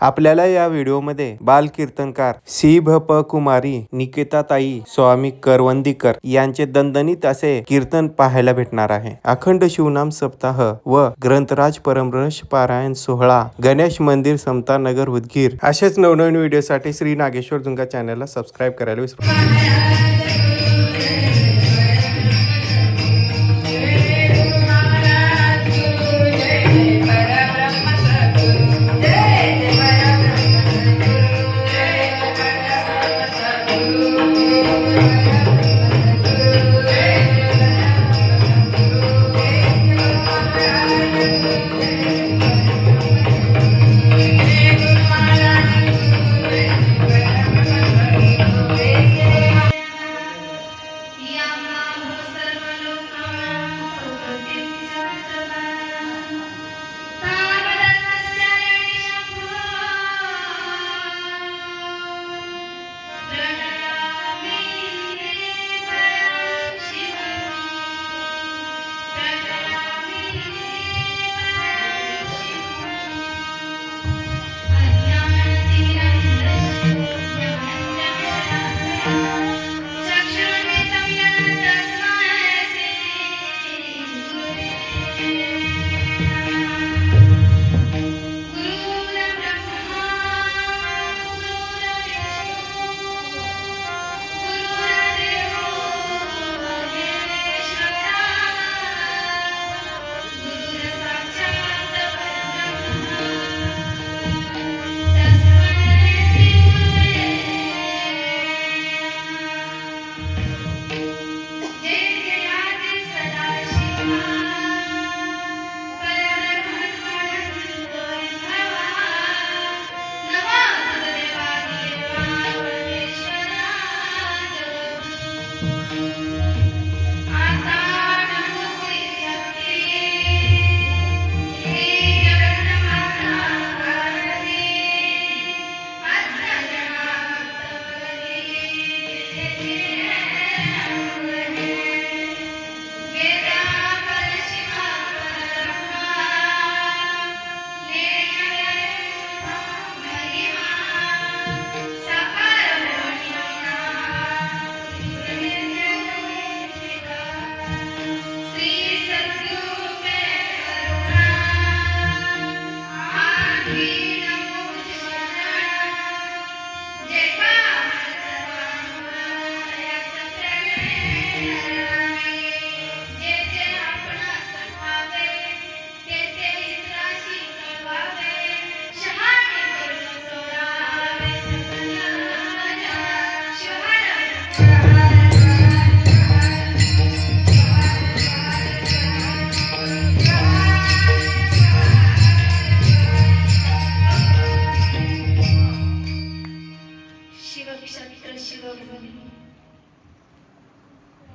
आपल्याला या व्हिडिओमध्ये बाल कीर्तनकार सी भ प कुमारी निकेताताई स्वामी करवंदीकर यांचे दणदणीत असे कीर्तन पाहायला भेटणार आहे। अखंड शिवनाम सप्ताह व ग्रंथराज परमरस पारायण सोहळा गणेश मंदिर समता नगर उदगीर असेच नवनवीन व्हिडिओसाठी श्री नागेश्वर दुंगा चॅनलला सबस्क्राईब करायला विसरू नका।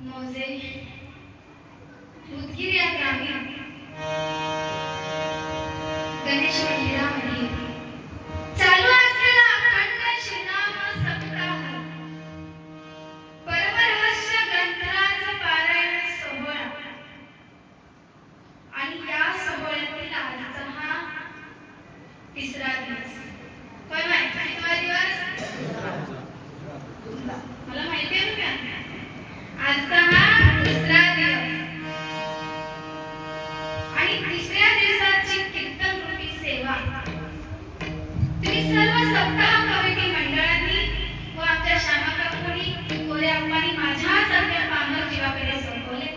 मोजे उदगीर या ग्रामी गणेश मंदिरामध्ये चालू असलेला अखंड शिवनाम सप्ताह परमरहस्य ग्रंथराज पारायण सोहळा आणि या सोहळ्यातील आजचा हा तिसरा दिवस। काय माहिती दिवस मला माहिती आहे का? आजचा हा दुसरा दिवस आणि तिसऱ्या दिवसाची कीर्तन रूपी सेवा तुम्ही सर्व सप्ताह कमिटी मंडळांनी व आमच्या श्यामा काकूंनी कोरे अप्पांनी माझ्यासारख्या पामर जीवाकडे सोपवले।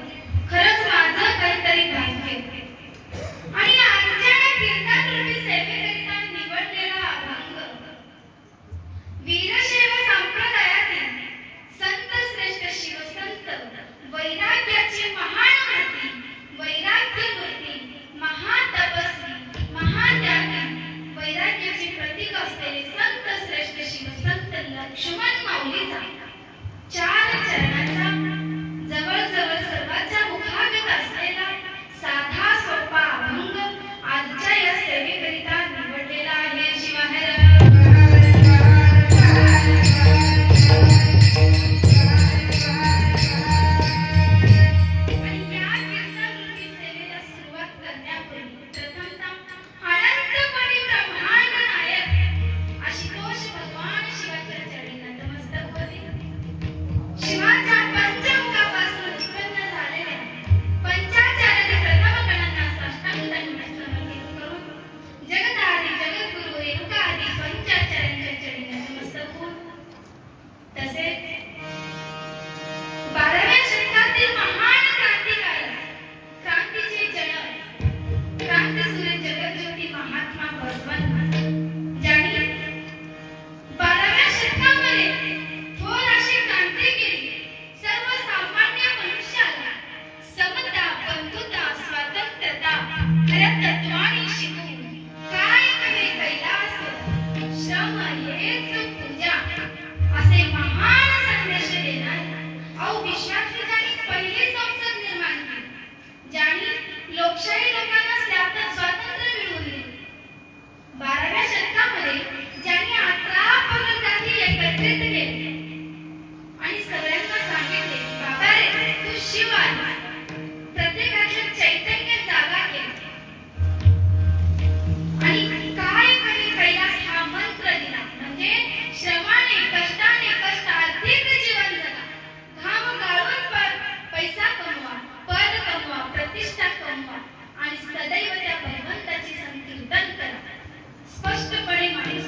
खरंच माझं काहीतरी भाग्य आणि आजच्या कीर्तन रूपी सेवेकरिता निवडलेला अभंग वीरशैव संप्रदायातील संत श्रेष्ठ शिवसंत वैराग्याची महान मूर्ती वैराग्य मूर्ती महातपस्वी महात्यागी वैराग्याचे प्रतीक असलेले संत श्रेष्ठ शिवसंत लक्ष्मण माऊलीचा 4 चरणांचा जवळजवळ सर्वांच्या मुखागत असलेला साधा सोपा अभंग आजच्या या सेवेकरिता निवडलेला आहे। शिवाहर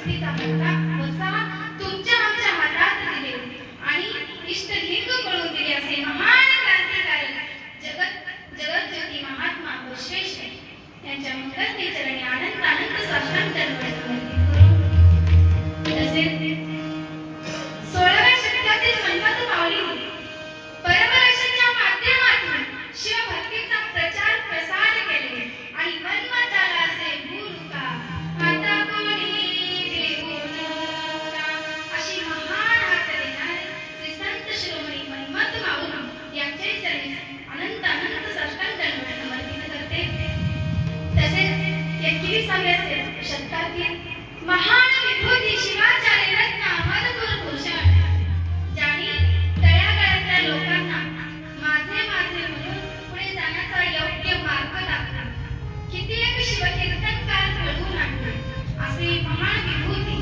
वस्तीचा मत्ता वसा तुमच्या आमच्या हातात दिले आणि इष्टलिंग कळून दिले असे महान क्रांतिकारक जगज्योती महात्मा बसवेश्वर यांच्या मंगल चरणी आनंद साष्टांग दंडवत समर्पित करून तसेच 16व्या शतकातील संत माऊली परमरक्षाच्या माध्यमातून शिवभक्तीचा प्रचार प्रसार केले आणि वनमाताला असे भूरुका आता कोणी देऊ नका अशी महान हाक देणारे श्री संत शिरोमणी मन्मथ माऊली यांचे चरणी अनंत साष्टांग दंडवत समर्पित करते. तसेच 21व्या शतकातील महान विभूती शिवाचार्य रत्न अमरपूर भूषण ज्यांनी तळागाळातल्या लोकांना माझे म्हणून पुढे जाण्याचा योग्य मार्ग दाखवला. कित्येक शिवकीर्तनकार घडवून आणले असे महान विभूती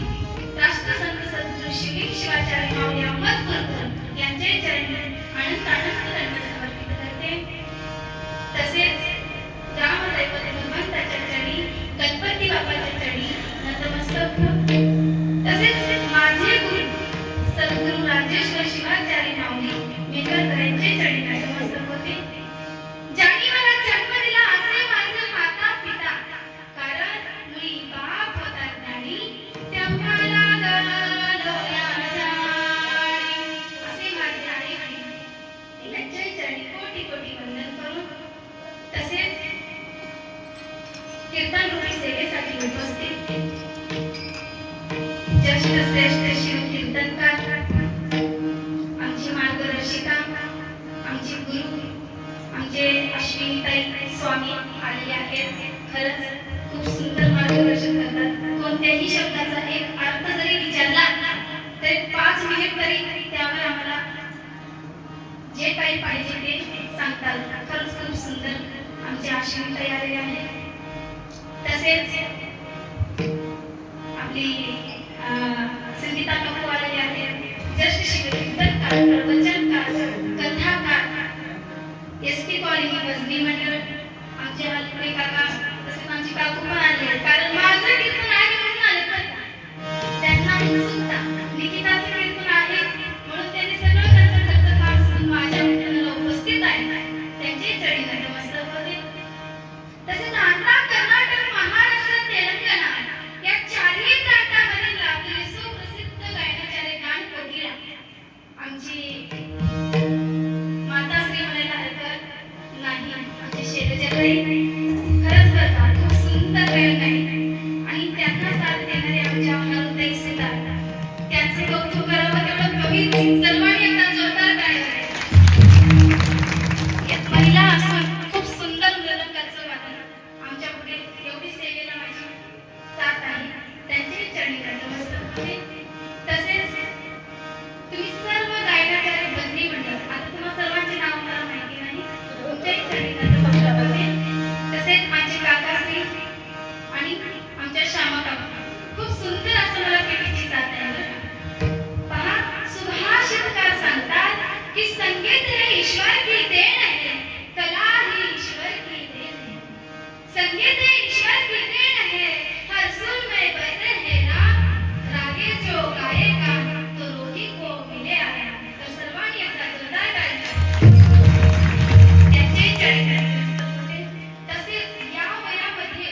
राष्ट्रसंत सद्गुरू शिवलिंग शिवाचार्य माऊली अहमदपूरकर यांचे चरणी अनंत दंड समर्पित करते. तसेच ग्रामदैवत भगवंताच्या चरणी गणपती बाप्पाच्या चरणी नतमस्तक होते. तसेच माझे गुरु सद्गुरू राजेश्वर शिवाचार्य माऊली मेघरकर यांचे चरणी नतमस्तक होते. ज्यांनी मला जन्म दिला असे माझे माता पिता कारण मुली बाप होता ज्ञानी तेव्हा लागलो याचारी असे माझे आई वडील यांच्या चरणी कोटी वंदन करून तसेच कीर्तन रूपी सेवेसाठी उपस्थित ज्येष्ठ श्रेष्ठ शिव कीर्तनकार आमची मार्गदर्शिका आमची गुरु आमचे अश्विनीताई स्वामी आलेले आहेत. खरंच खूप सुंदर मार्गदर्शन करतात. कोणत्याही शब्दाचा एक अर्थ जरी विचारला तरी 5 मिनिट तरी त्यावर आम्हाला जे काही पाहिजे ते सांगतात. खरंच खूप सुंदर आमचे अश्विनीताई आलेले आहेत. तसेच आपली संगीता काकू आलेली आहेत. ज्येष्ठ शिवकीर्तनकार प्रवचनकार कथाकार एसटी कॉलनी बजनी मंडळ आमचे हलपुरे काका तसेच आमची काकू पण आली आहेत. कारण माझं कीर्तन आहे म्हणून आले पण त्यांना उत्सुकता निकिताचं कीर्तन आहे म्हणून त्यांनी सगळं त्यांचं काम सोडून माझ्या कीर्तनाला उपस्थित आहे. त्यांचे चरणी नतमस्तक होते. तसेच आंध्र कर्नाटक महाराष्ट्र तेलंगणा या चारही प्रांतांमधील आपले सुप्रसिद्ध गायनाचार्य गान कोकिळा आमची माता श्री म्हणायला हरकत नाही आमचे शैलजाताई खरंच बरं खूप सुंदर गायन आहे आणि त्यांना साथ देणारे आमच्या हरुताई सुद्धा त्यांचे कौतुक करावं तेवढं कमी सर्वांनी एकदा जोरदार गायन आहे. एक महिला असून खूप सुंदर मृदंगाचं वादन आमच्या पुढे एवढी सेवेला माझी साथ आहे. त्यांचे चरणी नतमस्तक होते. तसेच तुम्ही सर्व गायनाचार्य भजनी मंडळ आता तुम्हा सर्वांची नाव मला माहिती नाही तुमच्याही चरणी नतमस्तक होते. तसेच माझे काकाश्री आणि आमच्या श्यामा काका खूप सुंदर असं मला पेटीची साथ आहे. पहा सुभाषितकार सांगतात की संगीत हे ईश्वर की देण आहे कला ही ईश्वर की देण है. संगीत है ईश्वर की देन है हर सुर में बसे है राग रागे जो गाएगा तो रोही को मिले आया. तर सर्वांनी एकदा जोरदार गायचं त्याचे चरणी नतमस्तक होते. तसेच या वयामध्ये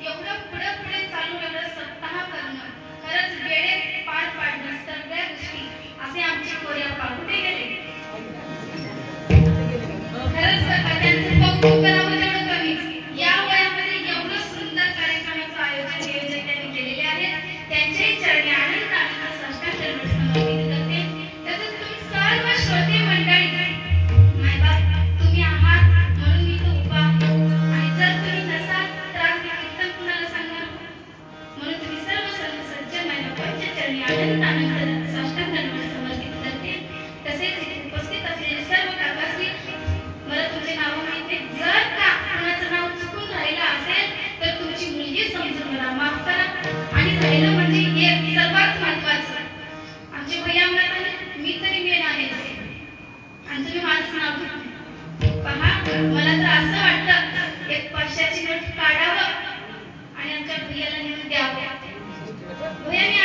एवढं पुढे चालून एवढं सप्ताह करणं खरंच वेळेत पार पाडणं सगळ्या गोष्टी असे आमचे कोऱ्या पाकुटे गेले. खरंच त्यांचे कौतुक करावं तेवढं कमीच. या वयामध्ये एवढं सुंदर कार्यक्रमाचं नियोजन त्यांनी केलेले आहे. त्यांचे चरणी आनंद साष्टांग दंडवत समर्पित करते. तसंच तुम्ही सर्व श्रोते मंडळी मायबाप तुम्ही आहात म्हणून मी तो उभा आणि जर तुम्ही नसाल तर आज मी कीर्तन कुणाला सांगणार म्हणून तुम्ही सर्व सज्जन मायबापांच्या चरणी आनंद साष्टांग दंडवत समर्पित करते. तसेच उपस्थित असलेले सर्व काकाश्री मला तुमचे नाव माहिती जर का कोणाचं नाव चुकून राहिलं असेल तर तुमची मुलगी समजून मला माफ करा आणि राहिलं म्हणजे हे सर्वात महत्त्वाचं आमचे भैया म्हणतात मी तरी मेन आहे आणि तुम्ही माझं नाव घ्या. पहा मला तर असं वाटतं एक 500ची नोट काढावं आणि आमच्या भैयाला नेऊन द्यावं. भैया मी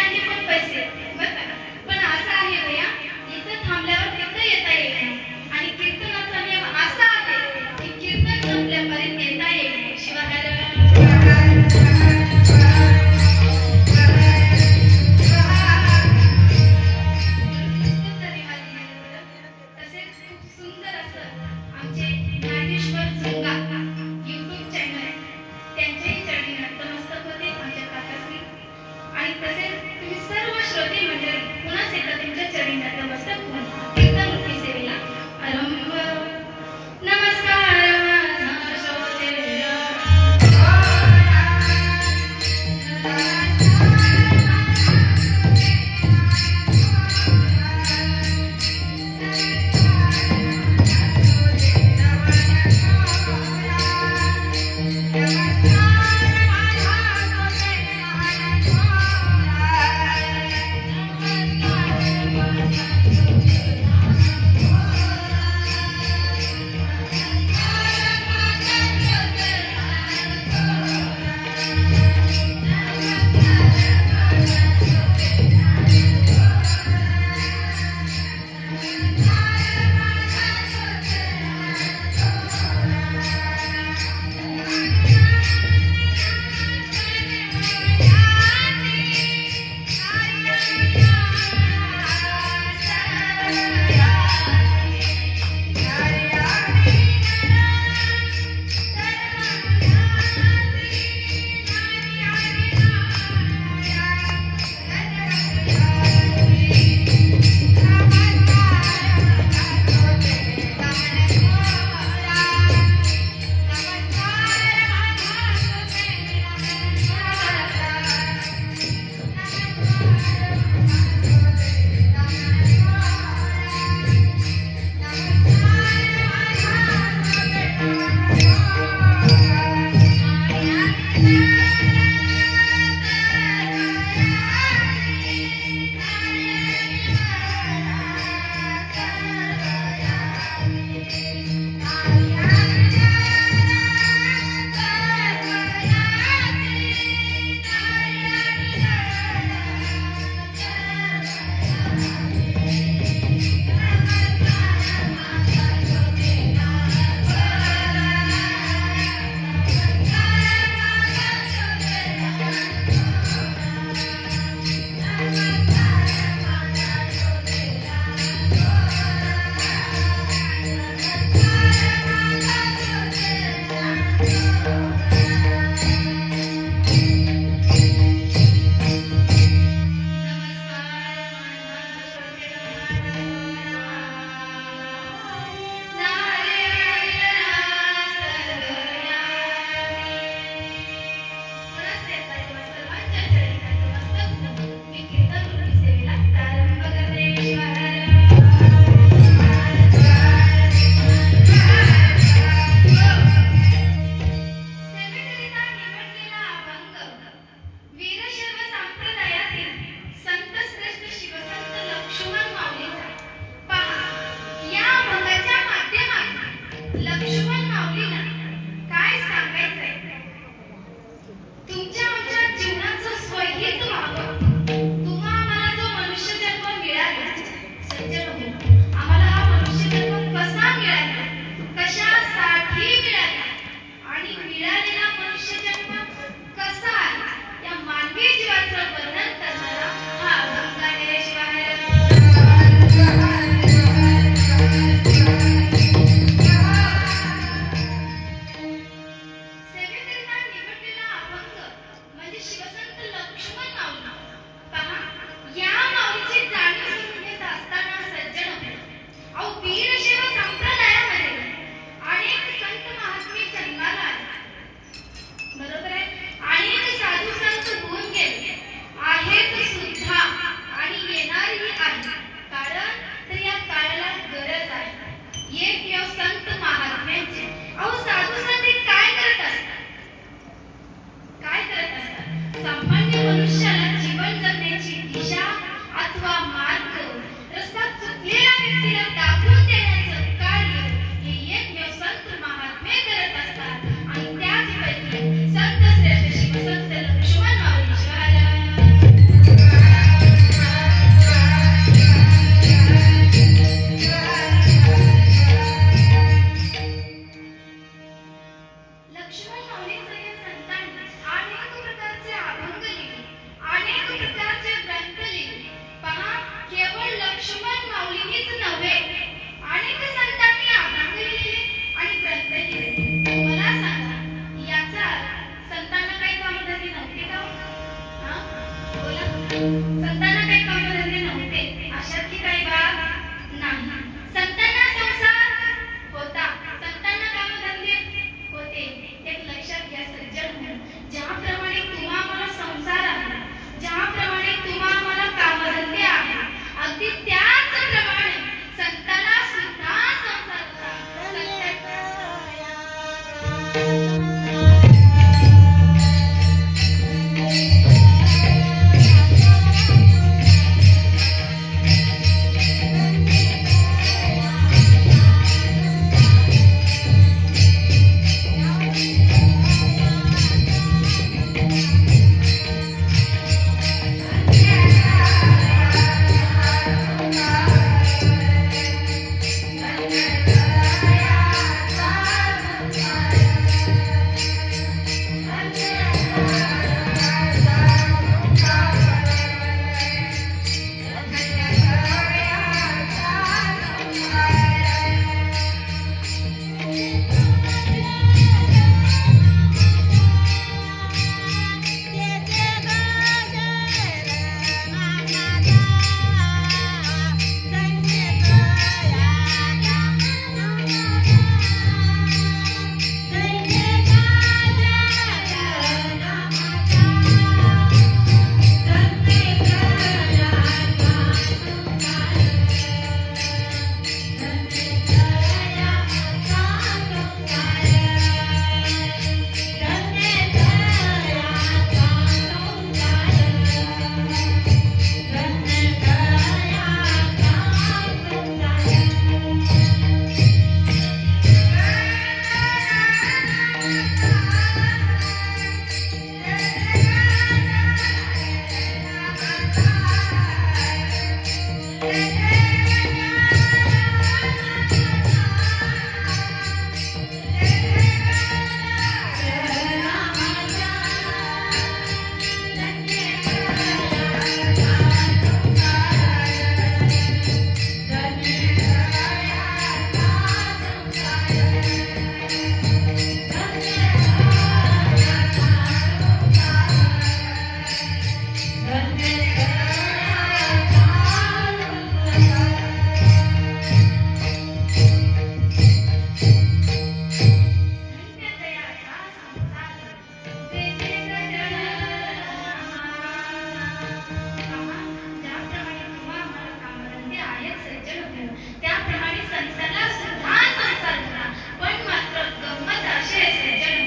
संतांना सुद्धा संसार करा. पण मात्र गंमत अशी आहे सज्जन,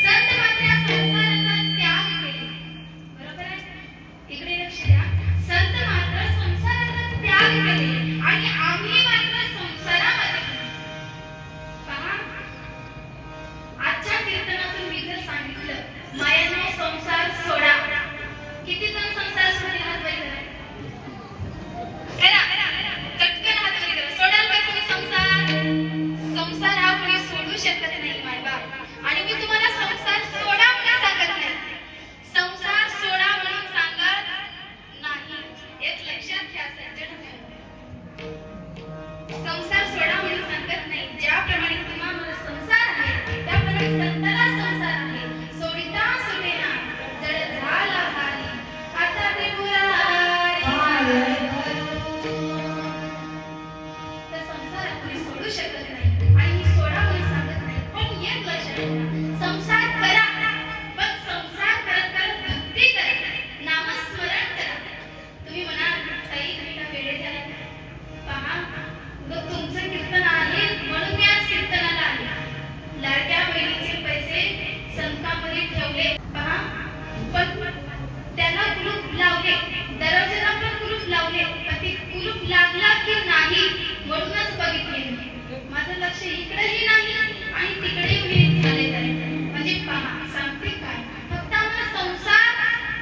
संत मात्र संसाराचा त्याग केले. बरोबर आहे? इकडे लक्ष द्या. संत मात्र संसाराचा त्याग केले आणि आम्ही मात्र संसारामध्ये गेलो. पहा, आजच्या कीर्तनातून मी जर सांगितलं मायाने संसार सोडा, किती जण संसार सोडून हात वर करा. चटकन हात वर करा. सोडाल का तुम्ही संसार? संसार हा कोणी सोडू शकत नाही मायबाप. आणि मी तुम्हाला संसार सोडा म्हणून सांगत नाही, संसार सोडा म्हणून सांगत नाही. एक लक्षात घ्या सज्जन, संसार सोडा म्हणून सांगत नाही. ज्याप्रमाणे तुम्हाला संसार आहे त्याप्रमाणे संताला संसार आहे. सोडिता सोडेना जड झाला हारी, आता त्रिपुरारी. तर संसार आपण सोडू शकत नाही आणि मी सोडा म्हणून सांगत नाही. पण एक लक्षात घ्या, संसार करा, पण संसार करत करत भक्ती करा, नामस्मरण करा. तुम्ही म्हणाल ताई तुम्ही का वेडे झाले? पहा, तुमचं कीर्तन आहे म्हणून मी आज कीर्तनाला आले. लाडक्या बहिणीचे पैसे संतांमध्ये ठेवले. पहा, पण त्याला कुलूप लावले, दरवाजाला पण कुलूप लावले, पण ते कुलूप लागला की नाही म्हणूनच बघितले. माझं लक्ष इकडेही नाही आणि तिकडेही मी झाले नाही. म्हणजे पहा, सांगते काय, फक्त आम्हाला संसार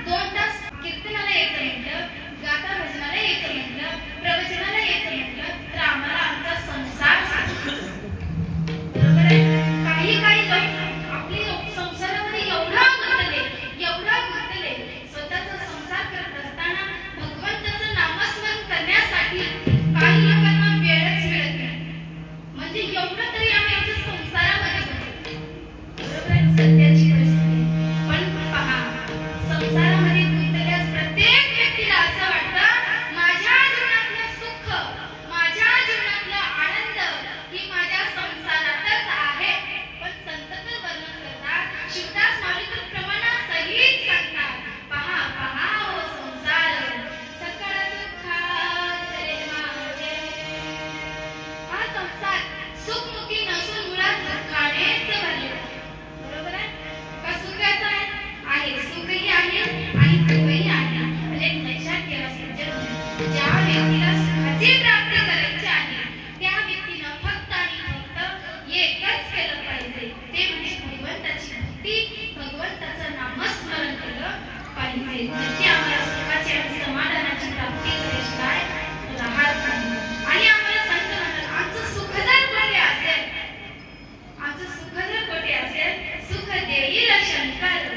2 तास कीर्तनाला यायचं म्हटलं, गाथा भजनाला यायचं म्हटलं, प्रवचनाला यायचं म्हटलं तर आम्हाला आमचा संसार सापडतो. बरोबर आहे? काही लोक आपली संसारामध्ये एवढा गुंतले, स्वतःचा संसार करत असताना भगवंताचं नामस्मरण करण्यासाठी काही लोकांना वेळच मिळत नाही. म्हणजे एवढं तरी आम्ही आमच्या संसारामध्ये गुंतलो. बरोबर आहे? सध्याची परिस्थिती. पण पहा, संसारामध्ये गुंतल्यास प्रत्येक व्यक्तीला असं वाटतं माझ्या जीवनातलं सुख, माझ्या जीवनातला आनंद ही माझ्या संसारातच आहे. पण संत तर वर्णन करतात, शिवदास माऊली तर प्रमाणासहित सांगतात. पहा पहा हो संसार, सकळ दुःखाचे माझे. हा संसार सुखमुखी नसून मुळात दुःखानेच भरलेला. बरोबर आहे? का सुखाचा आहे? सुखही आहे आणि दुःखही आहे. म्हणजे लक्षात ठेवा सज्जन, ज्या व्यक्तीला सुखाची प्राप्ती करायची आहे त्या व्यक्तीनं फक्त आणि फक्त एकच केलं पाहिजे, ते म्हणजे भगवंताची भक्ती, भगवंताचं नामस्मरण केलं पाहिजे. नक्की आम्हाला सुखाची आणि समाधानाची प्राप्ती झाल्याशिवाय राहत नाही. आणि आम्हाला संत म्हणतात आमचं सुख जर कोठे असेल, आमचं सुख जर कोठे असेल, सुख देईल शंकर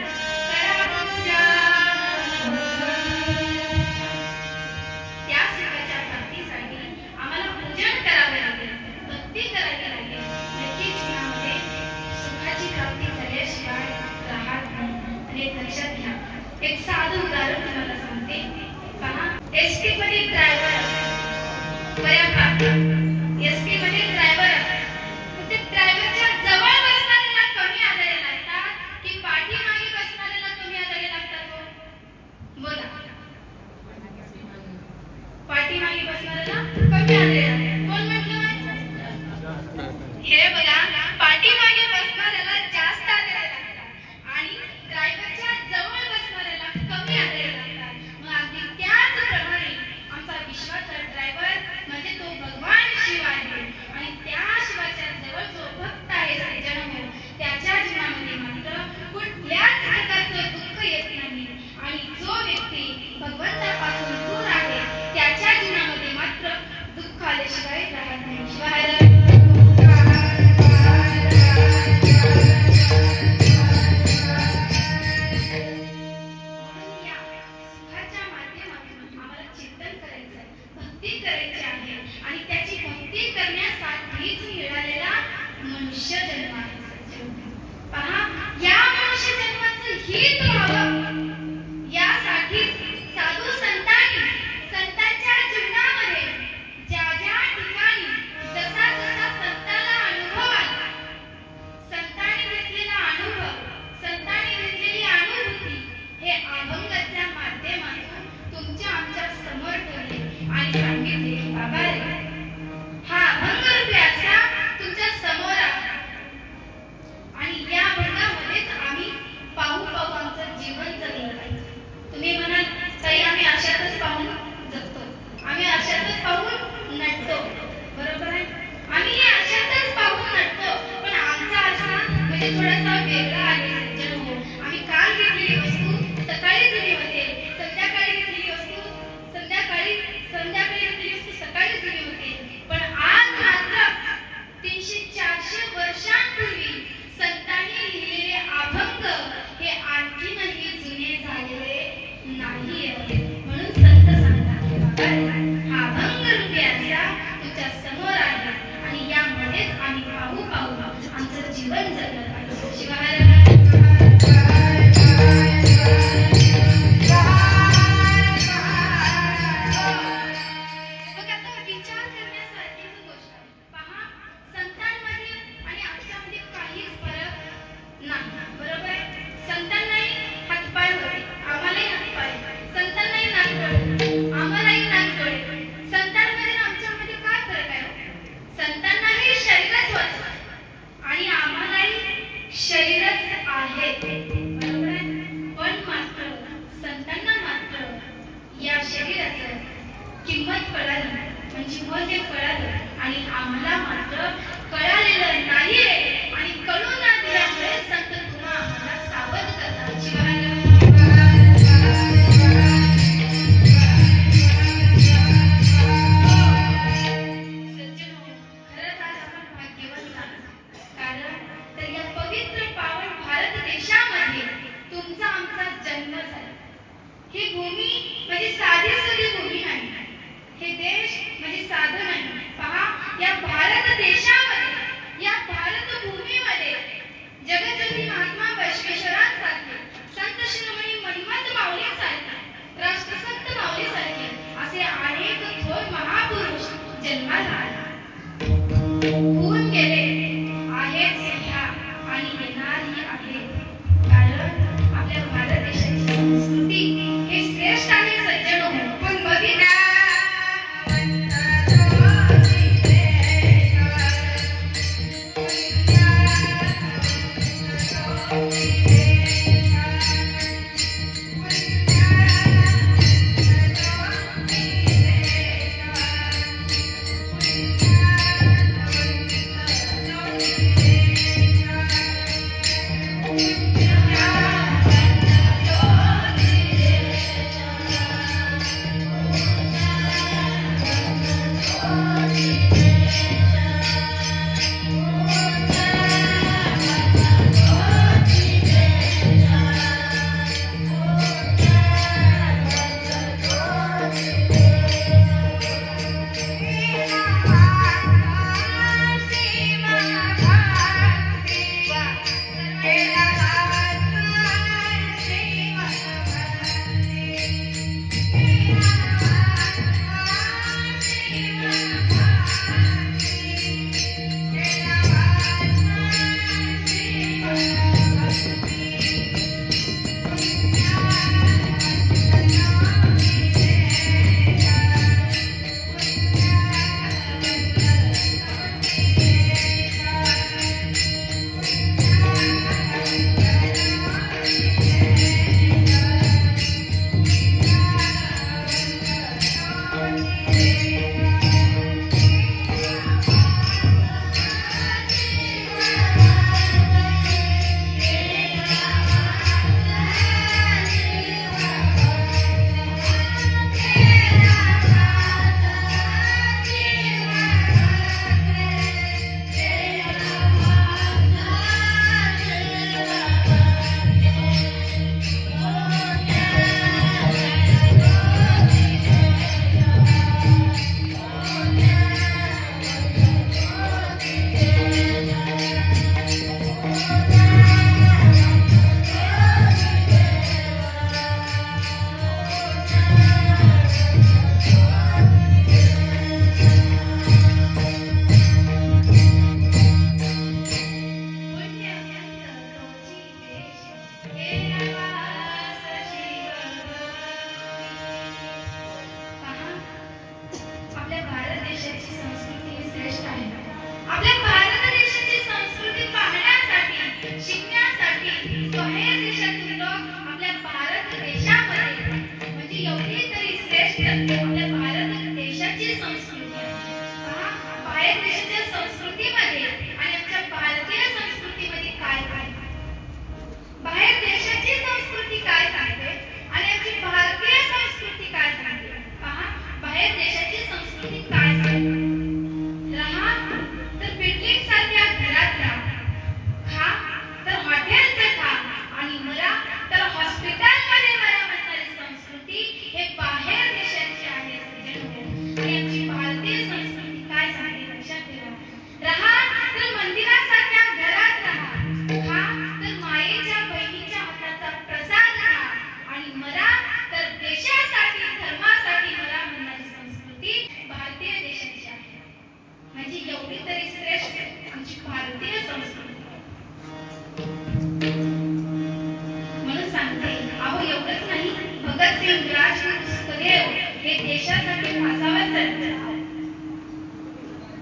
करा पूजा. त्या सुखाच्या प्राप्तीसाठी आम्हाला पूजन करावे लागेल, भक्ती करावी लागेल. नक्की जीवनामध्ये सुखाची प्राप्ती झाल्याशिवाय राहत नाही. आणि एक लक्षात घ्या, एक साधं उदाहरण तुम्हाला सांगते. पहा, एसटी मध्ये ड्रायव्हर असतात, बऱ्या प्राप्त एसटी मध्ये ड्रायव्हर असतात. ते ड्रायव्हरच्या जवळ बसणाऱ्याला कमी आदळे लागतात की पाठीमागे बसणाऱ्याला कमी आदळे लागतात? बोला. पाठीमागे बसणाऱ्याला कमी आदळे लागतात. कोण म्हटलं? हे बघा, पाठीमागे बसणाऱ्याला जास्त आदळे लागतात आणि ड्रायव्हरच्या जवळ बसणाऱ्याला कमी आदळे लागतात. मग अगदी त्याचप्रमाणे आमचा विश्वाचा ड्रायव्हर म्हणजे तो भगवान शिव आहे. आणि त्या शिवाच्या जवळ जो भक्त आहे सज्जन, त्याच्या जीवनामध्ये मात्र कुठल्याच प्रकारचं दुःख येत नाही. आणि जो व्यक्ती भगवंतापासून दूर आहे त्याच्या जीवनामध्ये मात्र दुःख आल्याशिवाय राहत नाही. शिवाय भक्ती करायची आहे आणि त्याची भक्ती करण्यासाठीच मिळालेला मनुष्य जन्म आहे. पहा, या मनुष्य जन्माचं हित व्हावं यासाठी साधू संतांनी संतांच्या जीवनामध्ये ज्या ज्या ठिकाणी जसा जसा संताला अनुभव आला, संतांनी घेतलेला अनुभव, संतांनी घेतलेली अनुभूती हे अभंगाच्या माध्यमातून तुमच्या आमच्या समोर ठेवले आणि सांगितले की बाबा रे, हा अभंग रूपी हा भंग रूपी आरसा तुझ्या समोर आहे आणि यामध्येच आम्ही पाहू आमचं जीवन जगलं पाहिजे. शिवाय मग आता विचार करण्यासारखीच गोष्ट आहे. पहा, संतांमध्ये आणि आमच्यामध्ये काहीच फरक नाही. बरोबर आहे? संतांनाही हातपाय होते, आम्हालाही हातपाय. संतांनाही नाक, आम्हालाही नाक. संतांमध्ये आणि आमच्यामध्ये काय फरक आहे? संतांनाही शरीरच होतं आणि आम्हालाही शरीरच आहे. बरोबर आहे? पण मात्र संतांना मात्र या शरीराचं किंमत कळाली, म्हणजे महत्त्व कळालं आणि आम्हाला मात्र कळालेलं नाही. आणि कळून न दिल्यामुळे संत तुम्हा आम्हाला सावध करतात. सज्जनो, खरंच आज आपण भाग्यवान आहात. कारण तर या पवित्र पावन भारत देशामध्ये तुमचा आमचा जन्म झाला. ही भूमी म्हणजे साधी भूमी नाही. हे देश म्हणजे साधं नाही. पहा, या भारत देशामध्ये, या भारत भूमीमध्ये जगज्योती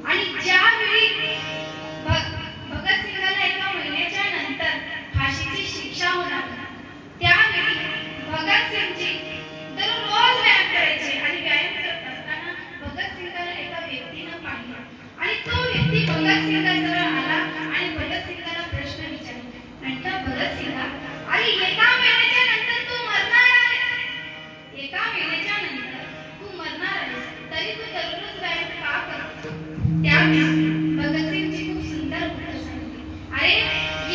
आणि ज्यावेळी भगतसिंगाला एका महिन्याच्या नंतर फाशीची शिक्षा होणार, त्यावेळी भगतसिंगजी दररोज व्यायाम करायचे आणि व्यायाम करत असताना भगतसिंगाला एका व्यक्तीनं पाहिलं आणि तो व्यक्ती भगतसिंगाजवळ आला आणि भगतसिंगाला प्रश्न विचारला. म्हणता, भगतसिंगा, अरे एका महिन्याच्या नंतर तू मरणार आहेस, एका महिन्याच्या नंतर तू मरणार आहेस, तरी तू दररोज व्यायाम का करतो? त्यावेळी भगतसिंगजी खूप सुंदर उत्तर सांगितले. अरे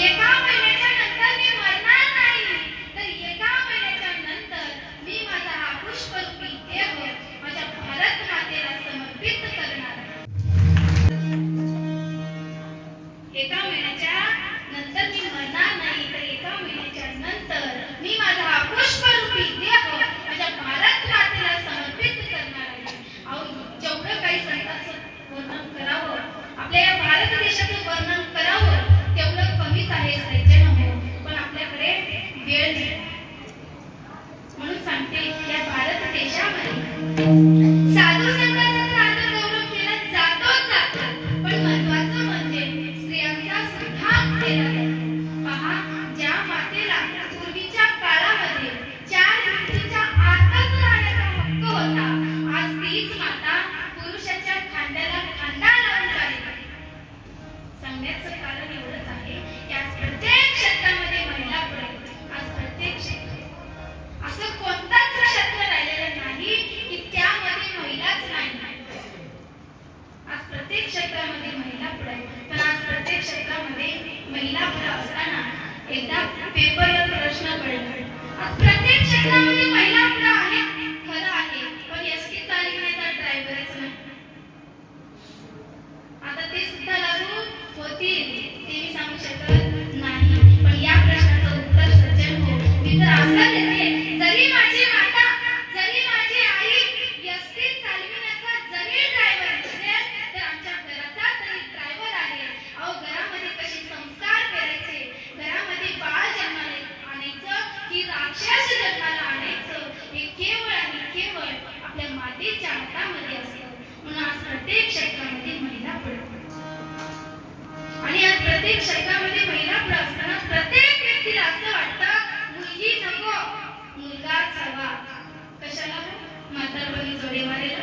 एका महिन्याच्या नंतर मी मरणार नाही, तर एका महिन्याच्या नंतर मी माझा हा पुष्परूपी देह माझ्या भारत मातेला समर्पित करणार आहे. एका महिन्याच्या नंतर मी मरणार नाही, तर एका महिन्याच्या नंतर मी माझा हा पुष्परूपी देह माझ्या भारत मातेला समर्पित करणार आहे. अहो, जेवढं काही संतांचं वर्णन करावं, आपल्या या भारत देशाचं वर्णन करावं, तेवढं कमीच आहे सज्जन हो. पण आपल्याकडे वेळ नाही, म्हणून सांगते, या भारत देशामध्ये साधू संतांचा तर आदर गौरव केला जातोच जातो, पण महत्त्वाचं म्हणजे स्त्रियांचा सुद्धा केला जातो. पहा, ज्या मातेला पूर्वीच्या काळामध्ये 4 भिंतीच्या आतच राहण्याचा हक्क होता, आज तीच माता पुरुषाच्या खांद्याला खांदा लावून कार्य करते. सांगण्याचं कारण एवढंच आहे की आज प्रत्येक क्षेत्रामध्ये महिला पुढे आहेत. आज प्रत्येक क्षेत्रात असं कोणताच क्षेत्र राहिलेलं नाही की त्यामध्ये महिलाच नाही. आज प्रत्येक क्षेत्रामध्ये महिला पुढे आहेत. पण आज प्रत्येक क्षेत्रामध्ये महिला पुढे असताना एकदा पेपरला प्रश्न पडला. आज प्रत्येक क्षेत्रामध्ये महिला पुढे आहेत, खरं आहे, पण एसटी चालविण्याचा ड्रायव्हरच नाही. आता ते सुद्धा लागू होतील ते मी सांगू शकत नाही. पण या प्रश्नाचं उत्तर सज्जन हो, मी तर असं देते, जरी माझी माता, जरी माझी आई एसटी चालविण्याचा जरी ड्रायव्हर नसेल, तर आमच्या घराचा तरी ड्रायव्हर आहे. अहो, घरामध्ये कसे संस्कार करायचे, घरामध्ये बाळ जन्माला आणायचं की राक्षस जन्माला आणायचं, हे केवळ आणि केवळ आपल्या मातेच्या हातामध्ये असतं. म्हणून आज प्रत्येक क्षेत्रामध्ये महिला पुढे आणि आज प्रत्येक क्षेत्रामध्ये महिला पुढे असताना प्रत्येक व्यक्तीला असं वाटतं, मुलगी नको, मुलगाच हवा. कशाला? म्हातारपणी जोडे मारेल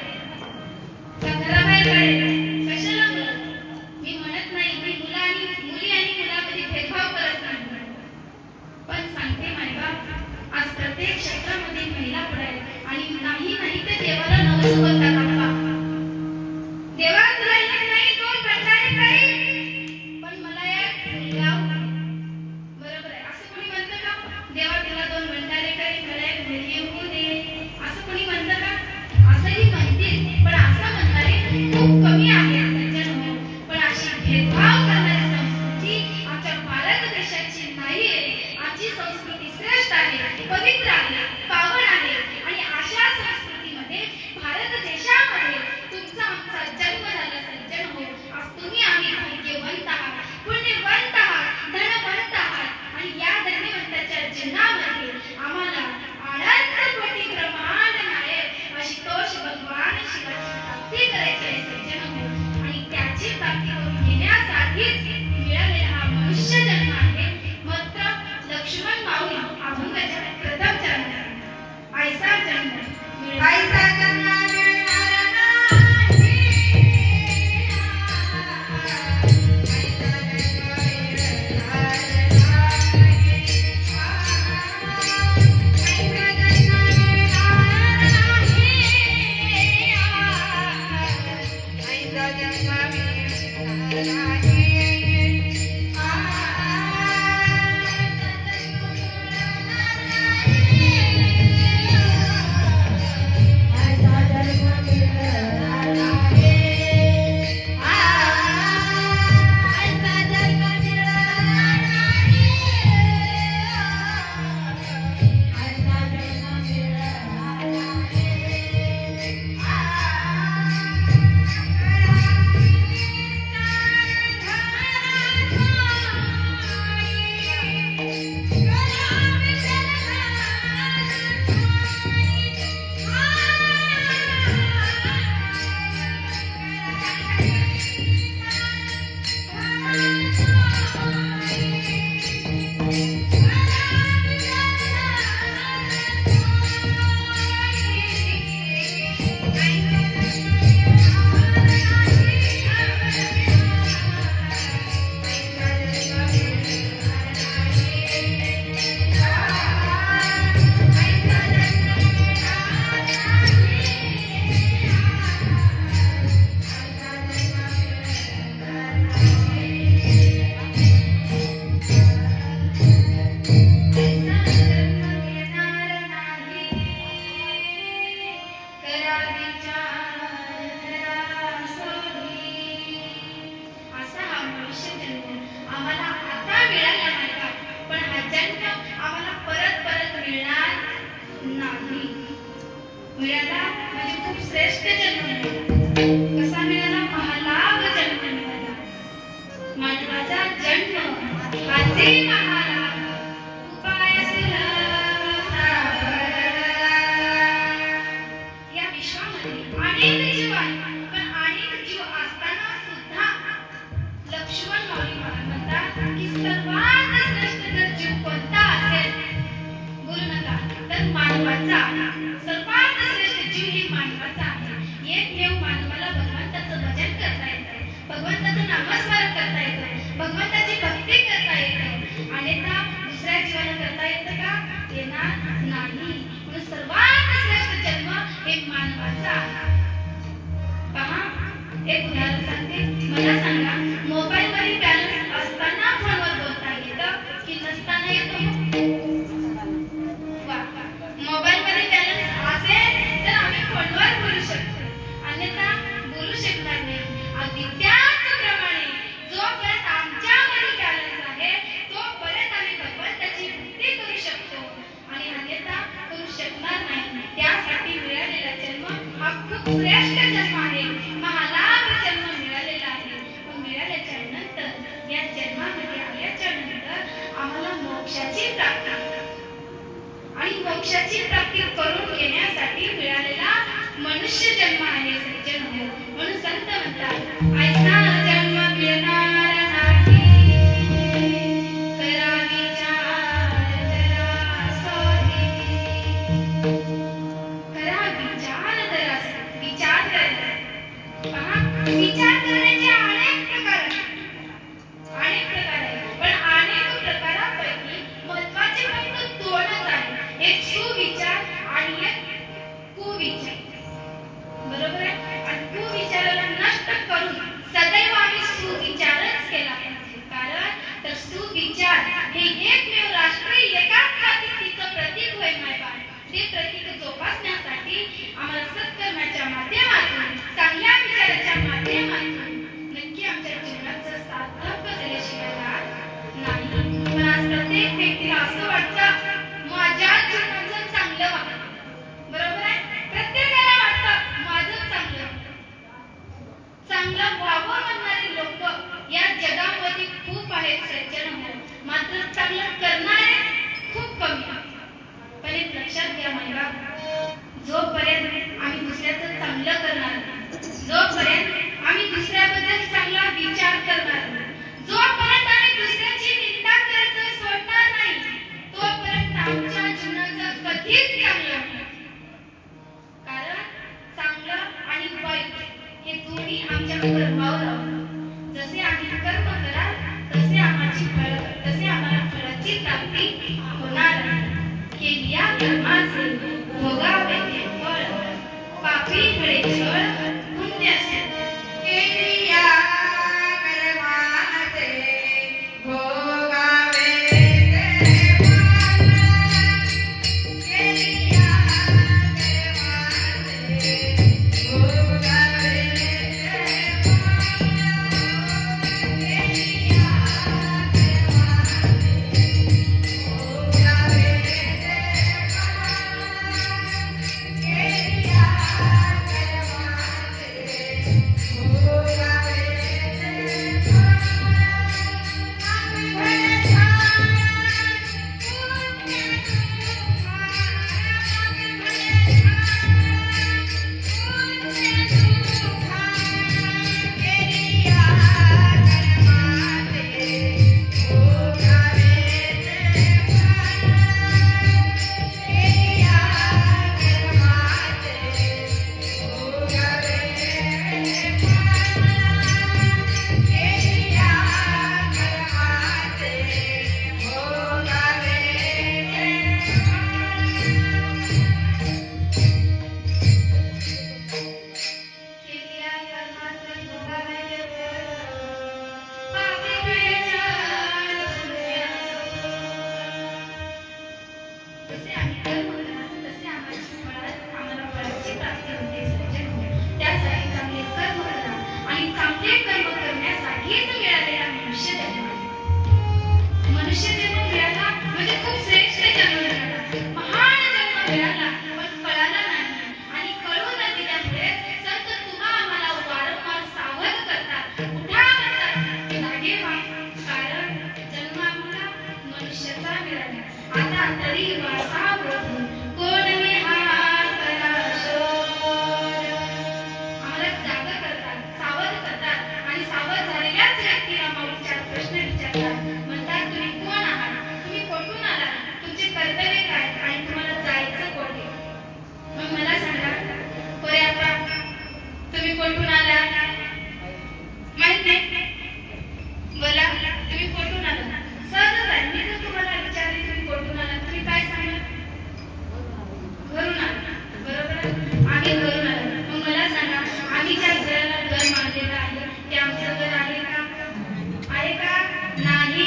का घराबाहेर काढेल? कशाला मुलं? मी म्हणत नाही की मुली आणि मुलामध्ये भेदभाव करत नाही, पण सांगते मायबाप, आज प्रत्येक क्षेत्रामध्ये महिला पुढे आहेत. आणि नाही ते देवाला नवस बोलतात. आपला देवा, तुला एक नाही 2 भंडारे करीन, पण मला एक मुलगा होऊ. बरोबर आहे? असं कोणी म्हणतं का? देवा, तुला 2 भंडारे करीन, मला एक मुलगी होऊ दे, असं कोणी म्हणतं का? असंही म्हणतील, पण असं म्हणणारे खूप कमी आहेत सज्जन हो. पण अशी भेदभाव करणारी संस्कृती आमच्या भारत देशाची नाहीये. आमची संस्कृती श्रेष्ठ आहे, पवित्र आहे, पावन आहे. आणि अशा संस्कृतीमध्ये भारत देशामध्ये तुमचा आमचा जन्म झाला सज्जन हो. आज तुम्ही आम्ही भाग्यवंत आहात, पुण्यवंत आहात, धनवंत आहात. आणि या धन्यवंताच्या जन्मामध्ये आम्हाला अनंत कोटी ब्रह्मांड नायक आशुतोष भगवान शिवाची प्राप्ती करायची आहे सज्जन हो. आणि त्याची प्राप्ती करून घेण्यासाठीच मिळालेला हा मनुष्य जन्म आहे. मात्र लक्ष्मण माऊली अभंगाच्या प्रथम चरणात ऐसा जन्म श्रेष्ठ जन्म मिळाला. कसा मिळाला? महालाभ जन्म मिळाला. मानवाचा जन्म हाचे महालाभ. उपाय सुलभ सावरला. या विश्वामध्ये अनेक जीव आहेत, पण अनेक जीव असताना सुद्धा लक्ष्मण माऊली म्हणतात की सर्वात श्रेष्ठ जर जीव कोणता असेल बोलू नका तर मानवाचा. सर्वात श्रेष्ठ जीव ही मानवाचा आहे. एक देव मानवाला भगवंताचं भजन करता येतं, भगवंताचं नामस्मरण करता येतं, भगवंताची भक्ती करता येते. अन्यथा दुसऱ्या जीवाला करता येतं का? येणार नाही. म्हणून सर्वात श्रेष्ठ जन्म हे मानवाचा आहे. पहा, एक उदाहरण सांगते. मला सांगा, मोबाईल मध्ये बॅलन्स असताना फोनवर बोलता येतं की नसताना येतो? मोबाईल मध्ये बॅलन्स असेल तर आम्ही फोनवर बोलू शकतो, अन्यथा बोलू शकणार नाही. अगदी त्याचप्रमाणे जोपर्यंत आमच्यामध्ये बॅलन्स आहे तोपर्यंत आम्ही भगवंताची भक्ती करू शकतो आणि अन्यथा करू शकणार नाही. त्यासाठी मिळालेला जन्म हा खूप श्रेष्ठ जन्म आहे. महालाभ जन्म मिळालेला आहे. मिळाल्याच्या नंतर या जन्मामध्ये आल्याच्या नंतर आम्हाला मोक्षाची प्राप्ती आणि मोक्षाची प्राप्ती करून घेण्यासाठी मिळालेला मनुष्य जन्म आहे सज्जन हो. म्हणून संत म्हणतात ऐसा जन्म मिळणार नाही, करा विचार जरा सोई. करा विचार जरा, विचार करायचा. पहा, विचार करण्याचे अनेक प्रकार आहेत, अनेक प्रकार आहेत, पण अनेक प्रकारांपैकी महत्त्वाचे फक्त दोनच आहेत. एक सुविचार आणि एक कुविचार. बरोबर आहे? आणि कुविचाराला नष्ट करून सदैव आम्ही सुविचारच केला पाहिजे. कारण तर सुविचार हे एकमेव राष्ट्रीय एकात्मतेचं प्रतीक होय मायबाळ. ते प्रतीक जोपासण्यासाठी आम्हाला सत्कर्माच्या माध्यमातून, चांगल्या विचाराच्या माध्यमातून नक्की आमच्या जीवनाचं सार्थक झाल्याशिवाय नाही. पण आज प्रत्येक व्यक्तीला असं वाटतं माझ्या जीवनाचं चांगलं व्हावं. बरोबर आहे? प्रत्येकाला वाटतं माझं चांगलं व्हावं म्हणणारी लोक या जगामध्ये खूप आहेत सज्जन हो. मात्र चांगलं करणारे खूप कमी आहेत. पण एक लक्षात घ्या महिला, जोपर्यंत आम्ही दुसऱ्याचं चांगलं करणार नाही, जोपर्यंत आम्ही दुसऱ्याबद्दल चांगला विचार करणार नाही, जोपर्यंत आम्ही दुसऱ्याची निंदा करायचं सोडणार नाही, तोपर्यंत आमच्या जीवनाचं कधीच चांगलं होणार. कारण चांगलं आणि वाईट हे दोन्ही आमच्या कर्मावर अवलंबून. जसे आम्ही कर्म कराल तसे आम्हाला फळाची प्राप्ती होणार आहे. केल्या कर्माचे भोगावे ते फळ, पापी घडे छळ पुण्याचे. केल्या कर्माचे भोगावे ते फळ, केल्या कर्माचे भोगावे ते फळ, केल्या कर्माचे भोगावे ते फळ. तुम्ही कुठून आला माहित नाही? बोला, तुम्ही कुठून आला? सहजच आहे. मी जर तुम्हाला विचारले तुम्ही कुठून आला, तुम्ही काय सांगाल? घरून आला. बरोबर आहे? आम्ही घरून आलो. मग मला सांगा, आम्ही ज्या घराला घर बांधलेलं आहे ते आमचं घर आहे का? आहे का? नाही.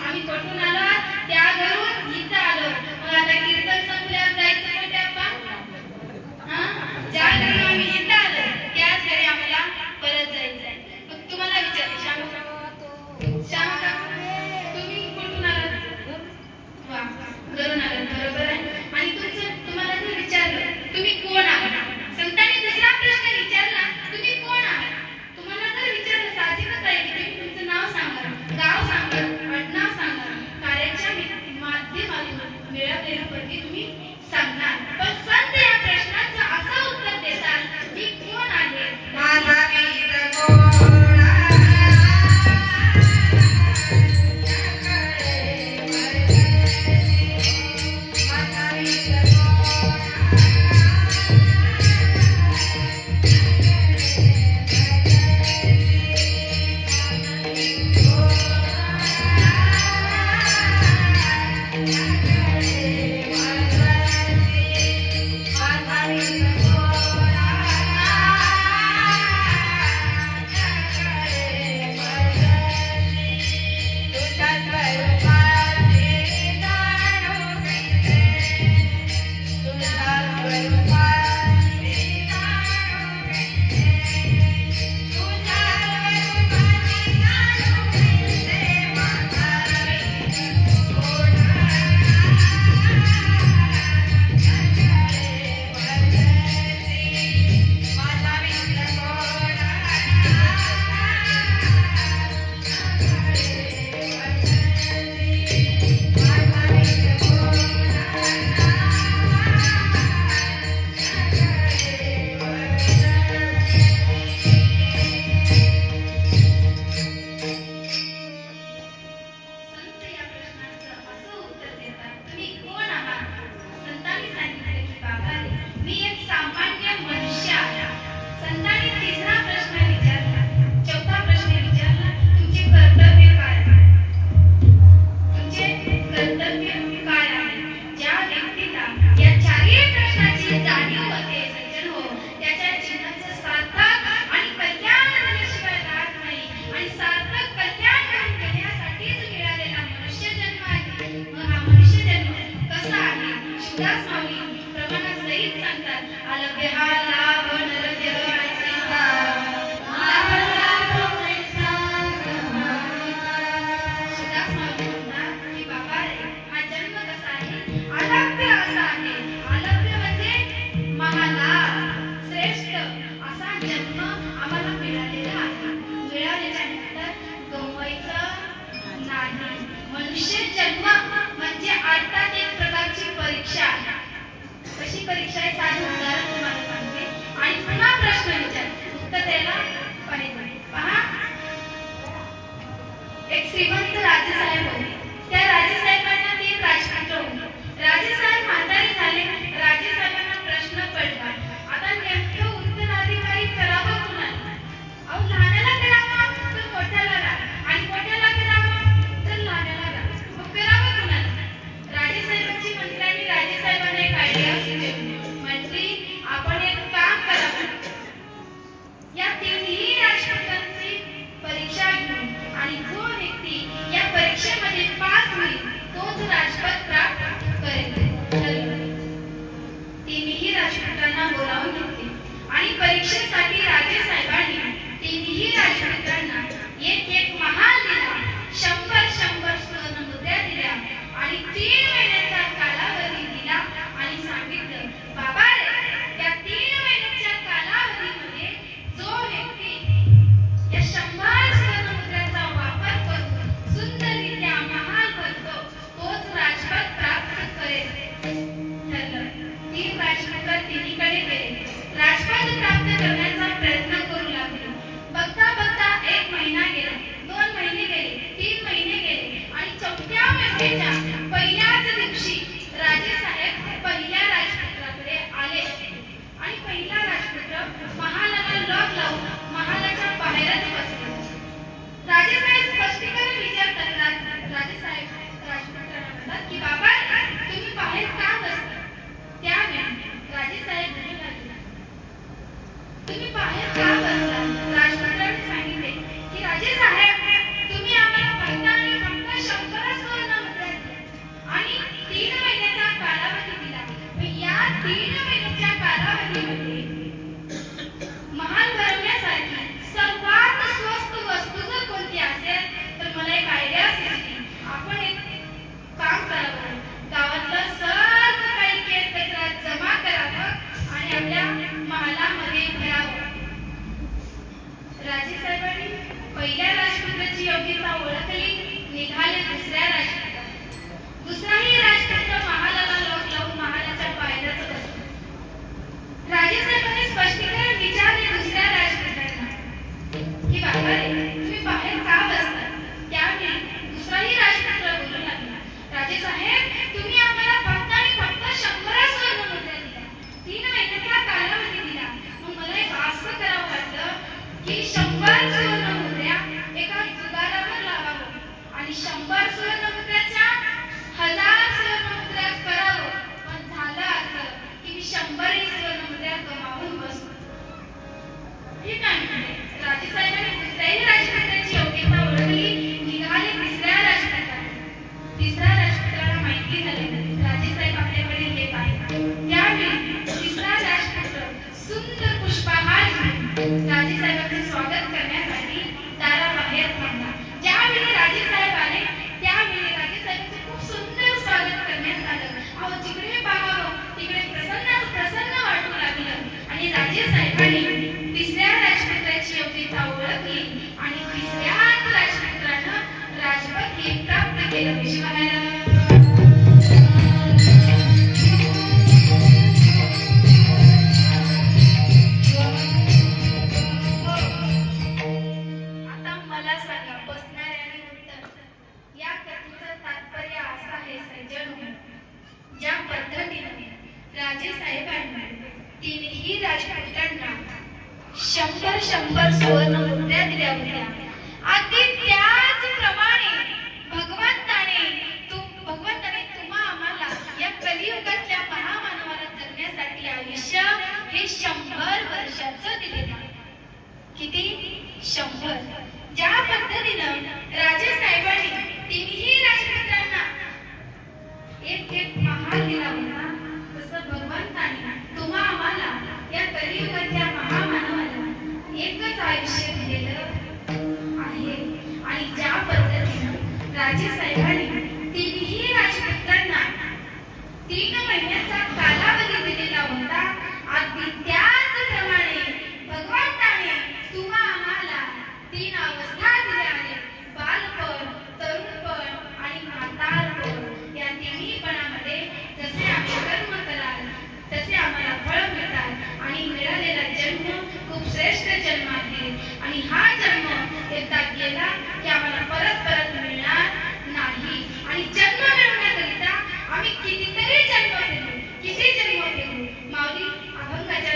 आम्ही कुठून आलो? त्या घरून इथं आलो. मग आता कीर्तन संपल्यावर जायचं कुठे आपण? ज्या घरी आम्ही इथं आलो त्याच घरी आम्हाला परत जायचं आहे. मग तुम्हाला विचारते श्यामा तुम्ही कुठून आलात? वा, घरून आलात. बरोबर आहे. आणि तुम्हाला जर विचारलं तुम्ही कोण आहात, संतांनी दुसरा प्रश्न विचारला, तुम्ही कोण आहात? तुम्हाला जर विचारलं साहजिकच आहे की तुम्ही तुमचं नाव सांगा, गाव सांगा, आडनाव सांगा, कार्याच्या माध्यमातून मिळवलेलं पदवी तुम्ही सांगणार. पण संत या प्रश्नाचं असं उत्तर देतात, मी कोण आहे? माझा मित्र कोण तुम्ही बाहेर का बसला? राजपुत्राने सांगितले की राजे साहेब, तुम्ही आम्हाला फक्त आणि फक्त 100 सुवर्ण मुद्रा दिल्या आणि 3 महिन्याचा कालावधी दिला. पण या 3 महिन्याच्या कालावधीमध्ये महाल भरवण्यासाठी सर्वात स्वस्त वस्तू जर कोणती असेल तर मला एक आयडिया सुचली. आपण एक काम करावं, गावातलं सर्व काही केर कचरा जमा करावं आणि आपल्या महालामध्ये भरावं. राजे साहेबांनी पहिल्या राजपुत्राची योग्यता ओळखली, निघाले दुसऱ्या राजपुत्रात. दुसराही राजपुत्र महालाला लॉक लावून महालाच्या पायऱ्याच बसला. राजे साहेबांनी स्पष्टीकरण विचारले दुसऱ्या राजपुत्रांना की बाबा रे, तुम्ही बाहेर का बसला? त्यावेळी दुसराही राजपुत्र बोलू लागला, राजे साहेब, तुम्ही आम्हाला फक्त आणि फक्त 100 सुवर्ण मुद्रा दिल्या, 3 महिन्याचा कालावधी दिला. मग मला एक असं करावं वाटलं की 100 सुवर्ण मुद्रा एका जुगारावर लावावं आणि 100 सुवर्ण मुद्राच्या 1000 सुवर्ण मुद्रा करावं. पण झालं असं की मी 100 सुवर्ण मुद्रा गमावून बसलो. ठीक आहे, राजे साहेबांनी दुसऱ्याही राजपुत्राची योग्यता ओळखली, निघाले तिसऱ्या राजपुत्रात. तिसऱ्या राजपुत्राला माहिती झाली राजे साहेब आपल्याकडे येत आहेत. त्यावेळी तिसरा राजपुत्र सुंदर पुष्पहार घेऊन राजे साहेबांचे स्वागत करण्यासाठी दाराबाहेर थांबला. ज्यावेळी राजे साहेब आले त्यावेळी राजे साहेबांचे खूप सुंदर स्वागत करण्यात आलं. अहो, जिकडे पाहावं तिकडे प्रसन्न प्रसन्न वाटू लागलं आणि राजे साहेबांनी तिसऱ्या राजपुत्राची योग्यता ओळखली आणि तिसऱ्याच राजपुत्रानं राजपद हे प्राप्त केलं. शिवाय आता मला सांगा, बसणाऱ्याने उत्तर. या कथेचं तात्पर्य असं आहे सज्जनो, ज्या पद्धतीने राजे साहेबांनी तिन्ही राजपुत्रांना 100 सुवर्ण मुद्रा दिल्या होत्या, अगदी त्याचप्रमाणे भगवंताने तुम्हा आम्हाला या कलियुगातल्या महामानवाला जगण्यासाठी आयुष्य हे 100 वर्षाचं दिलेलं आहे. किती? 100. ज्या पद्धतीनं राजे साहेबांनी तिन्ही राजपुत्रांना एक एक महाल दिला होता, तसं भगवंताने तुम्हा आम्हाला या कलियुगातल्या महामानवाला एकच आयुष्य दिलेलं आहे. आणि ज्या पद्धतीनं राजे साहेबांनी तिन्ही राजपुत्रांना 3 महिन्याचा कालावधी दिलेला होता, अगदी त्याचप्रमाणे भगवंताने तुम्हा आम्हाला 3 अवस्था दिल्या आहेत. बालपण, तरुणपण आणि म्हातारपण. या तिन्हीपणामध्ये जसे आम्ही कर्म कराल तसे आम्हाला फळ मिळतात आणि मिळालेला जन्म खूप श्रेष्ठ जन्म आहे. आणि हा जन्म एकदा गेला की आम्हाला परत परत मिळणार नाही. आणि जन्म मिळवण्याकरिता आम्ही कितीतरी जन्म घेऊ, किती जन्म घेऊ. माऊली अभंगाच्या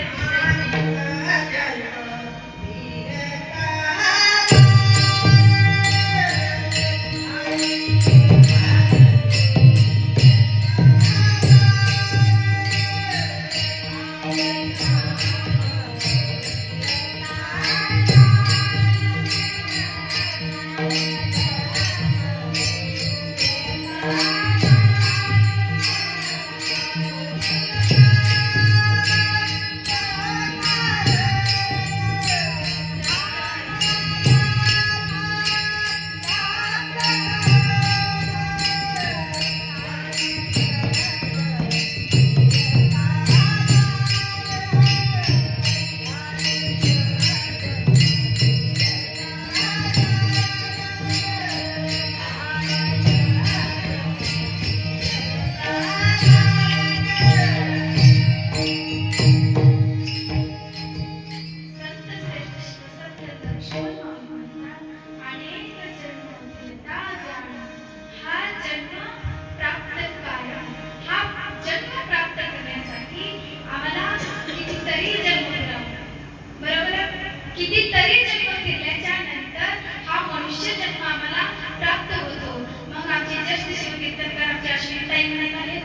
कितीतरी जन्म फिरल्याच्या नंतर हा मनुष्य जन्म आम्हाला प्राप्त होतो. मग आमचे ज्येष्ठ शिवकीर्तनकार आमच्या अश्विनीताई म्हणत आहेत,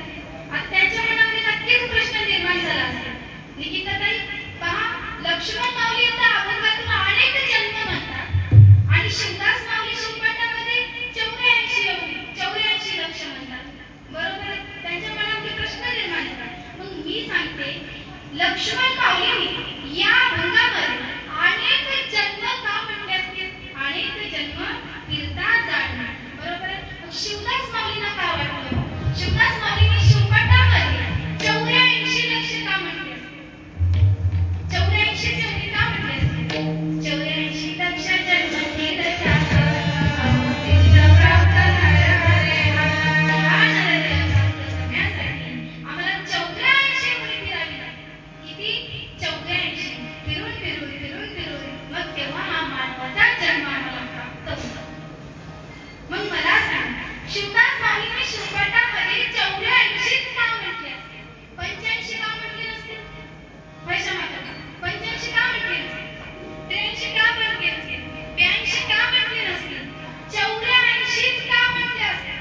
त्यांच्या मनामध्ये नक्कीच प्रश्न निर्माण झाला असेल, निकिताताई पहा, लक्ष्मण माऊली आता अभंगातून अनेक जन्म म्हणतात आणि शिवदास माऊली शिवपाठामध्ये 84 एवढी 84 लक्ष म्हणतात. बरोबर आहे? त्यांच्या मनामध्ये प्रश्न निर्माण होतात. मग मी सांगते लक्ष्मण माऊली या अभंगामध्ये अनेक जन्म का म्हटले असतील? अनेक जन्म कीर्तनात जाणणार. बरोबर आहे? मग शिवदास माऊलींना का वाटलं? शिवदास माऊलींनी शिवपाठामध्ये 84 लक्ष का म्हटले असतील? 84 एवढी का म्हटले असतील? 84 लक्ष जन्म कीर्तनात सिद्ध प्राप्त नरहरे हा नरहरे प्राप्त करण्यासाठी आम्हाला 84 एवढी फिरावी लागते. किती? 84 फिरून फिरून फिरून फिरून मग तेव्हा हा मानवाचा जन्म आम्हाला प्राप्त होतो. मग मला सांग शिवदास माऊलींनी शिवपाठामध्ये 84 का म्हटले असते? 85 का म्हटले नसते? पैसा माता 85 का म्हटले नसते? 83 का म्हटले नसते? 82 का म्हटले नसते? 84 का म्हटले असते?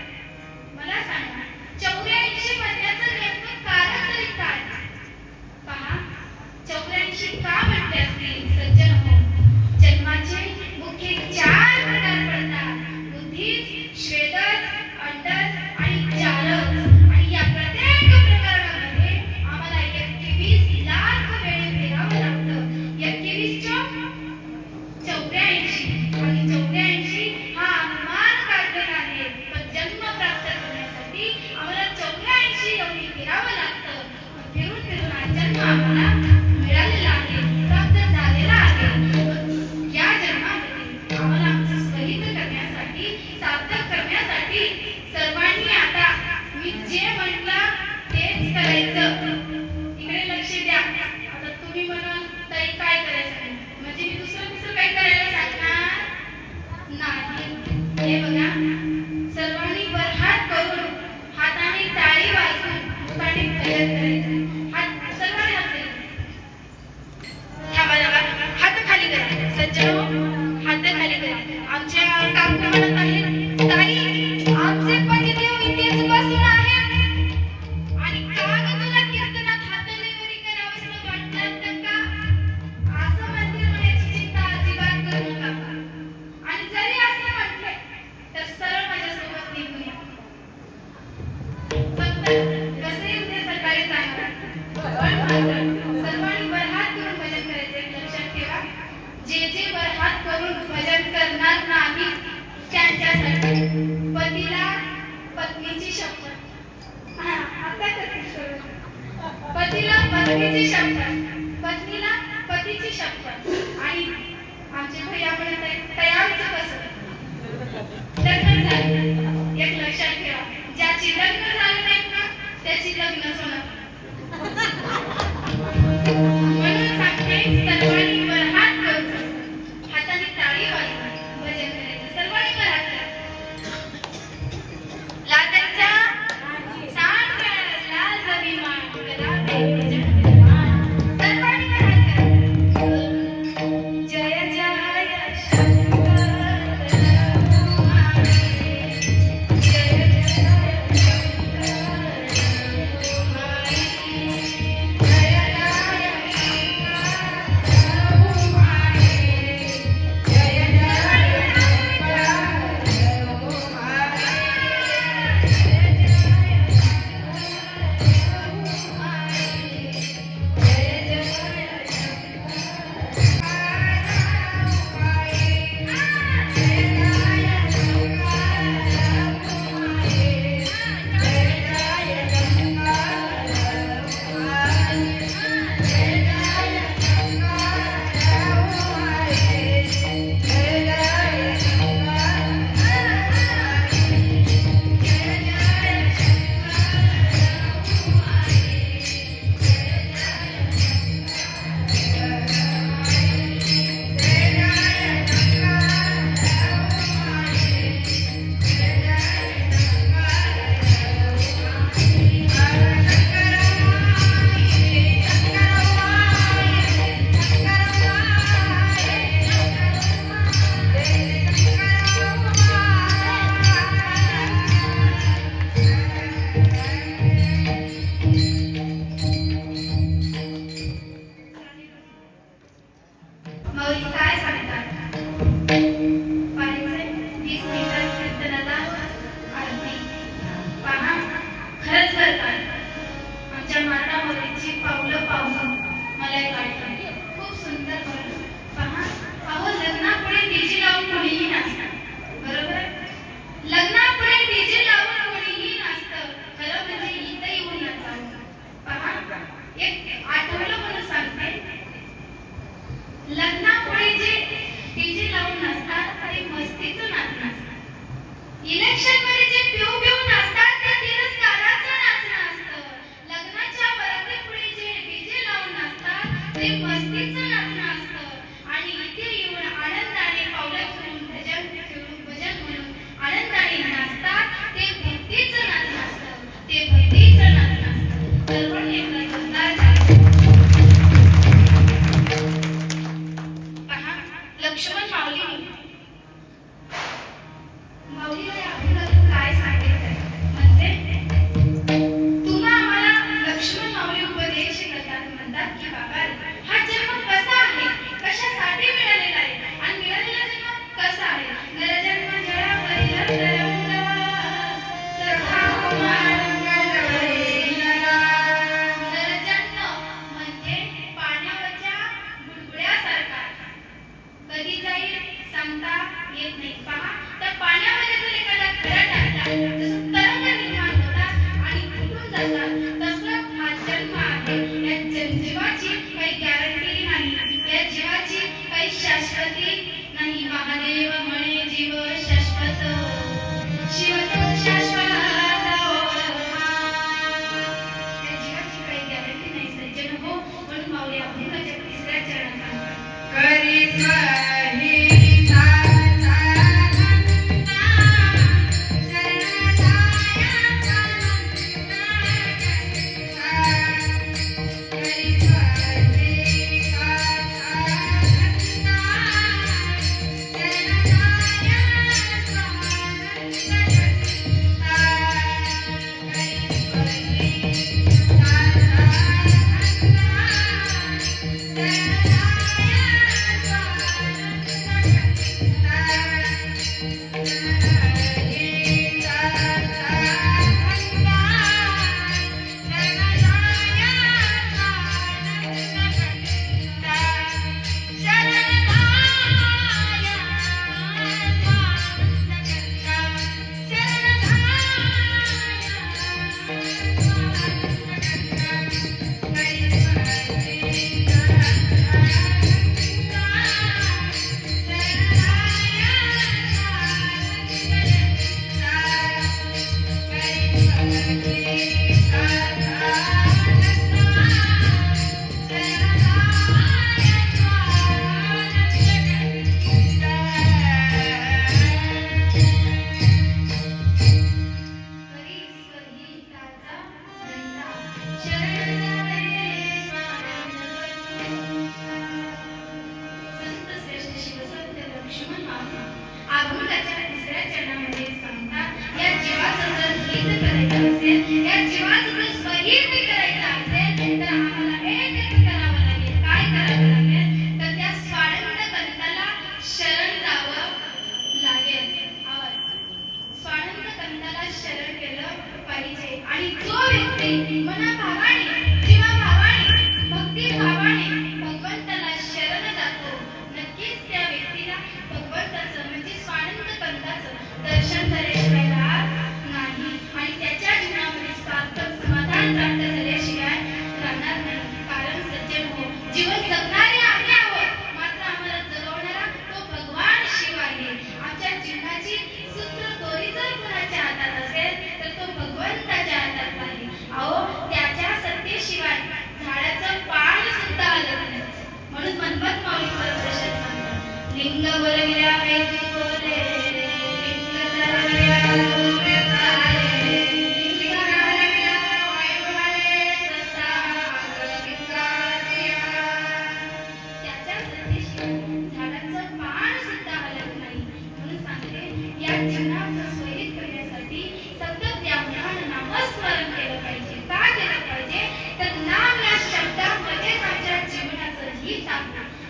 मला सांगा 84 म्हणण्याचं नेमकं कारण तरी काय? पहा 84 का म्हटले असतील? सज्जन हो, जन्माचे मुख्य 4 प्रकार पडतात. बुद्धीच, श्वेतच, अंडच आणि जालच. आणि या प्रत्येक प्रकारामध्ये आम्हाला 21 लाख वेळे फिरावं लागतं. 21 च्या 84 आणि 84 हा अनुमान काढलेला आहे. पण जन्म प्राप्त करण्यासाठी आम्हाला 84 एवढी फिरावं लागतं. फिरून फिरून हा जन्म आम्हाला मिळालेला आहे, प्राप्त झालेला आहे. या जन्मामध्ये आम्हाला आमचं स्मरित करण्यासाठी, सार्थक करण्यासाठी सर्वांनी आता मी जे म्हटलं तेच करायचं. इकडे लक्ष द्या. आता तुम्ही म्हणाल ताई काय करायचं नाही, म्हणजे मी दुसरं काही करायला सांगणार नाही. हे बघा सर्वांनी वर हात करून हाताने टाळी वाजवून मुखाने भजन करायचं. हात सर्वांनी हात खाली. थांबा थांबा, हात खाली करा. सज्जनो हात खाली करा. आमच्या काकू म्हणत आहेत ताई आमचे पतिदेव इथेच बसून आहेत आणि का ग तुला कीर्तनात हातलेवरी करावंसं वाटलं तर का? असं म्हणतील म्हणायची चिंता अजिबात करू नका. आणि जरी असं म्हटले तर सरळ माझ्यासोबत निघून या. फक्त कसे उद्या सकाळी जाणार पण मात्र सर्वांनी वर हात करून भजन करायचे. लक्षात ठेवा जे जे वर हात करून भजन करणार नाही त्यांच्यासाठी पतीला पत्नीची शपथ. आता पतीला पत्नीची शपथ, पत्नीला पतीची शपथ. आणि आमचे भैया म्हणत तयारचं कसं? लग्न झालं. एक लक्षात ठेवा ज्याची लग्न झाले नाहीत ना त्याची लग्नच होणार. म्हणून सांगते सर्वांनी वर हात करून हाताने टाळी वाजवून भजन करायचं. सर्वांनी वर हात करा. लाटांचा सांड गळस लाज अभिमान कला भजन निर्माण. सर्वांनी वर हात करा. जय जय शंकर रघुमाई. जय जय शंकर रघुमाई. जय जय माऊली काय सांगतात? पाहिजे 20 मीटर कीर्तनाला आरती. पहा, खरंच करतात. आमच्या माता माऊलीची पावलं पाहून मला एक आठवण. खूप सुंदर बोललं. पहा, अहो लग्नापुढे डीजे लावून कोणीही नाचतं. बरोबर? लग्नापुढे डीजे लावून कोणीही नाचतं. खरं म्हणजे इथं येऊन नाचावं. पहा, एक आठवलं म्हणून सांगते. लग्नापुढे जे डीजे लावून नाचतात ते मस्तीचं नाचणं असतं. इलेक्शन मध्ये जे पिऊ पिऊ नाचतात ते तिरस्काराचं नाचणं असतं. लग्नाच्या वरातीपुढे जे डीजे लावून नाचतात ते मस्तीचं नाचणं असतं. आणि इथे येऊन आनंदाने पावलं फिरून भजन म्हणून आनंदाने नाचतात ते भक्तीचं नाचणं असतं. ते भक्तीचं नाचणं असतं. सर्वांनी एकदा जोरदार टाळ्या. पहा, लक्ष्मण माऊलीला याबद्दल काय सांगायचंय म्हणजे तुला आम्हाला लक्ष्मण माऊली उपदेश करतात. म्हणतात की बाबा, हा जन्म कसा आहे, कशासाठी मिळालेला आहे आणि मिळालेला जन्म कसा आहे. नरजन्म जळावरील तरंगा, सखा कुमारंग जळी नरा. नरजन्म म्हणजे पाण्यावरच्या बुडबुड्यासारखा. कधी जाईल सांगता येत नाही. पहा, त्या पाण्यामध्ये जर एखादा खडा टाकला, जसं तरंग निर्माण होतात आणि फुटून जातात, तसं हा जन्म आहे. या जीवाची काही गॅरंटी नाही. या जीवाची काही शाश्वती नाही. महादेव म्हणे जीव शाश्वत, शिव तो शाश्वत. या जीवाची काही गॅरंटी नाही सज्जन हो. म्हणून माऊली अभंगाच्या तिसऱ्या चरणात सांगतात, करी स्वाही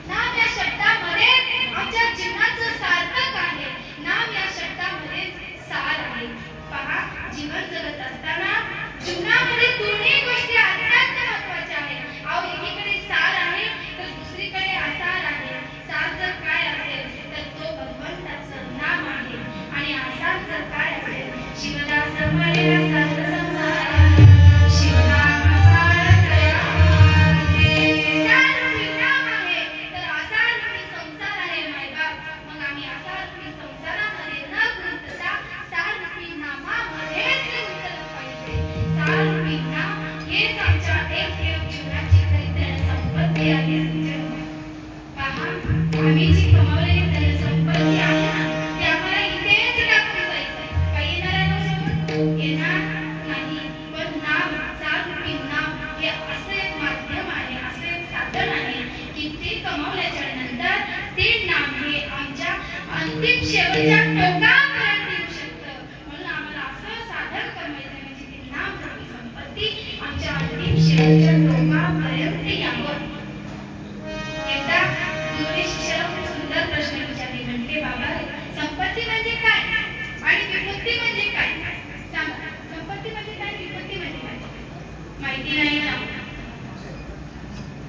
नाम या शब्दामध्ये आम्ही जी कमावलेली धनसंपत्ती आहे ना ती आम्हाला इथेच टाकून जायचं. काही येणार आहे ना सोबत? येणार नाही. पण नाम, चालरूपी नाम हे असं एक माध्यम आहे, असं एक साधन आहे की ते कमावल्याच्या नंतर ते नाम हे आमच्या अंतिम शेवटच्या टोकापर्यंत येऊ शकतं. म्हणून आम्हाला असं साधन कमवायचं म्हणजे ते नाम, चांगली संपत्ती आमच्या अंतिम शेवटच्या टोकापर्यंत यावं. एकदा गुरुने शिष्याला खूप सुंदर प्रश्न विचारले. म्हणते, बाबा संपत्ती म्हणजे काय आणि विपत्ती म्हणजे काय? सांगा. संपत्ती म्हणजे काय, विपत्ती म्हणजे काय? माहिती नाही ना.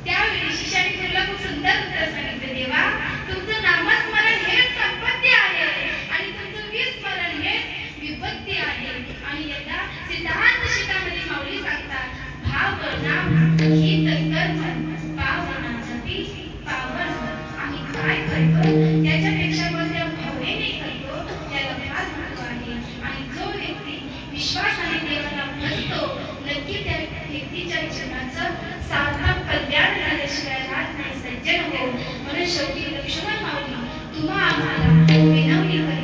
त्यावेळी शिष्याने गुरुला खूप सुंदर उत्तर सांगितलं. देवा, तुमचं नामस्मरण हेच संपत्ती आहे आणि तुमचं विस्मरण हेच विपत्ती आहे. आणि यदा सिद्धांत शिकामणी माऊली सांगतात, भाव नाम ही कर्म पावना जपी पावन. आम्ही काय करतो त्याच्यापेक्षा कोणत्या भावनेने करतो त्याला फार महत्व आहे. आणि जो व्यक्ती विश्वासाने देवाला भजतो नक्की त्या व्यक्तीच्या जीवनाचं सार्थक कल्याण झाल्याशिवाय राहत नाही. सज्जन हो. म्हणून शेवटी लक्ष्मण माऊली तुम्हा आम्हाला विनवणी करतात.